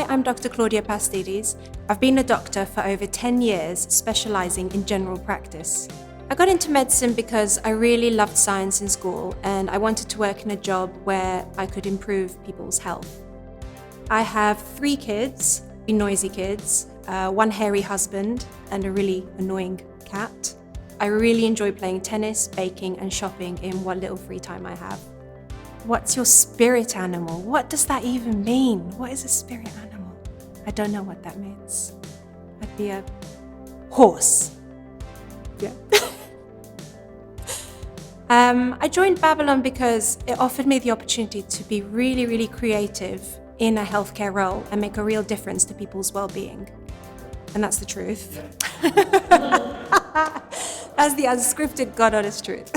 Hi, I'm Dr. Claudia. I've been a doctor for over 10 years, specialising in general practice. I got into medicine because I really loved science in school and I wanted to work in a job where I could improve people's health. I have 3 kids, noisy kids, 1 hairy husband and a really annoying cat. I really enjoy playing tennis, baking and shopping in what little free time I have. What's your spirit animal? What does that even mean? What is a spirit animal? I don't know what that means. I'd be a horse. Yeah. I joined Babylon because it offered me the opportunity to be really, really creative in a healthcare role and make a real difference to people's well-being. And that's the truth. That's the unscripted, God honest truth.